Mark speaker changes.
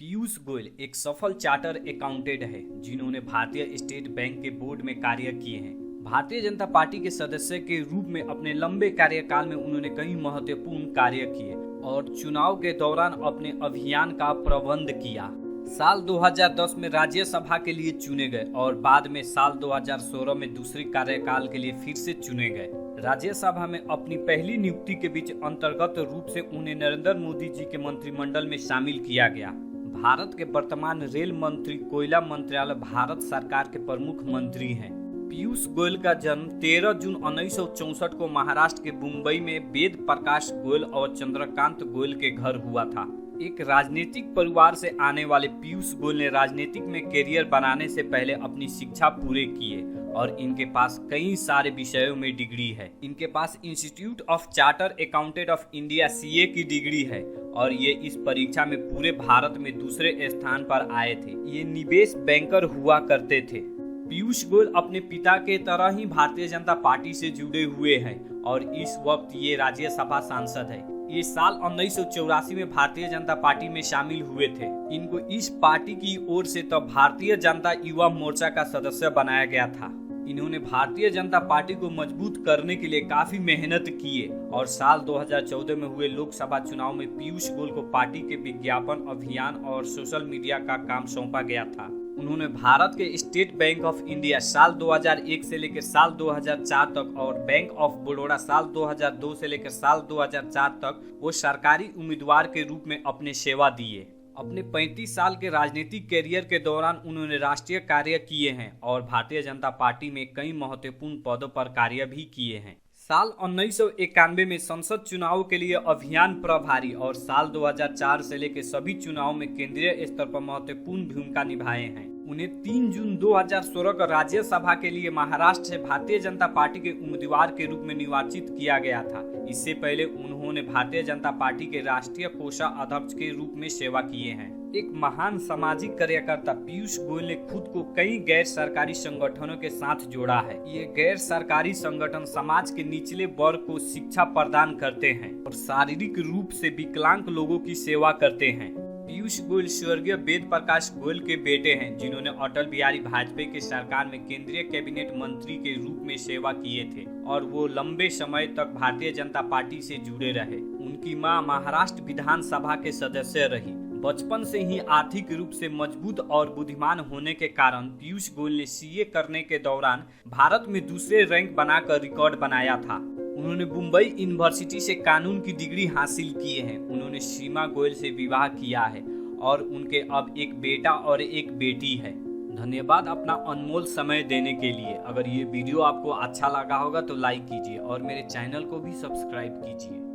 Speaker 1: पीयूष गोयल एक सफल charter accountant है जिन्होंने भारतीय स्टेट बैंक के बोर्ड में कार्य किए हैं। भारतीय जनता पार्टी के सदस्य के रूप में अपने लंबे कार्यकाल में उन्होंने कई महत्वपूर्ण कार्य किए और चुनाव के दौरान अपने अभियान का प्रबंध किया। साल 2010 में राज्यसभा के लिए चुने गए और बाद में साल 2016 में दूसरे कार्यकाल के लिए फिर से चुने गए। राज्यसभा में अपनी पहली नियुक्ति के बीच अंतर्गत रूप से उन्हें नरेंद्र मोदी जी के मंत्रिमंडल में शामिल किया गया। भारत के वर्तमान रेल मंत्री, कोयला मंत्रालय भारत सरकार के प्रमुख मंत्री हैं। पीयूष गोयल का जन्म 13 जून 1964 को महाराष्ट्र के मुंबई में वेद प्रकाश गोयल और चंद्रकांत गोयल के घर हुआ था। एक राजनीतिक परिवार से आने वाले पीयूष गोयल ने राजनीतिक में करियर बनाने से पहले अपनी शिक्षा पूरे किए और इनके पास कई सारे विषयों में डिग्री है। इनके पास institute of charter accountant of India (CA) की डिग्री है और ये इस परीक्षा में पूरे भारत में दूसरे स्थान पर आए थे। ये निवेश बैंकर हुआ करते थे। पीयूष गोयल अपने पिता के तरह ही भारतीय जनता पार्टी से जुड़े हुए हैं और इस वक्त ये राज्यसभा सांसद है। ये साल 1984 में भारतीय जनता पार्टी में शामिल हुए थे। इनको इस पार्टी की ओर से तब भारतीय जनता युवा मोर्चा का सदस्य बनाया गया था। इन्होंने भारतीय जनता पार्टी को मजबूत करने के लिए काफी मेहनत किए और साल 2014 में हुए लोकसभा चुनाव में पीयूष गोयल को पार्टी के विज्ञापन अभियान और सोशल मीडिया का काम सौंपा गया था। उन्होंने भारत के स्टेट बैंक ऑफ इंडिया साल 2001 से लेकर साल 2004 तक और बैंक ऑफ बड़ौदा साल 2002 से लेकर साल 2004 तक वो सरकारी उम्मीदवार के रूप में अपने सेवा दिए। अपने 35 साल के राजनीतिक कैरियर के दौरान उन्होंने राष्ट्रीय कार्य किए हैं और भारतीय जनता पार्टी में कई महत्वपूर्ण पदों पर कार्य भी किए हैं। साल 1991 में संसद चुनाव के लिए अभियान प्रभारी और साल 2004 से लेकर सभी चुनाव में केंद्रीय स्तर पर महत्वपूर्ण भूमिका निभाए हैं। उन्हें 3 जून 2016 को राज्यसभा के लिए महाराष्ट्र से भारतीय जनता पार्टी के उम्मीदवार के रूप में निर्वाचित किया गया था। इससे पहले उन्होंने भारतीय जनता पार्टी के राष्ट्रीय कोषाध्यक्ष के रूप में सेवा किए हैं। एक महान सामाजिक कार्यकर्ता पीयूष गोयल ने खुद को कई गैर सरकारी संगठनों के साथ जोड़ा है। ये गैर सरकारी संगठन समाज के निचले वर्ग को शिक्षा प्रदान करते हैं और शारीरिक रूप से विकलांग लोगों की सेवा करते हैं। पीयूष गोयल स्वर्गीय वेद प्रकाश गोयल के बेटे हैं जिन्होंने अटल बिहारी वाजपेयी की सरकार में केंद्रीय कैबिनेट मंत्री के रूप में सेवा किए थे और वो लंबे समय तक भारतीय जनता पार्टी से जुड़े रहे। उनकी मां महाराष्ट्र विधानसभा के सदस्य रही। बचपन से ही आर्थिक रूप से मजबूत और बुद्धिमान होने के कारण पीयूष गोयल ने CA करने के दौरान भारत में दूसरे रैंक बनाकर रिकॉर्ड बनाया था। उन्होंने मुंबई यूनिवर्सिटी से कानून की डिग्री हासिल किए हैं। उन्होंने सीमा गोयल से विवाह किया है और उनके अब एक बेटा और एक बेटी है। धन्यवाद अपना अनमोल समय देने के लिए। अगर ये वीडियो आपको अच्छा लगा होगा तो लाइक कीजिए और मेरे चैनल को भी सब्सक्राइब कीजिए।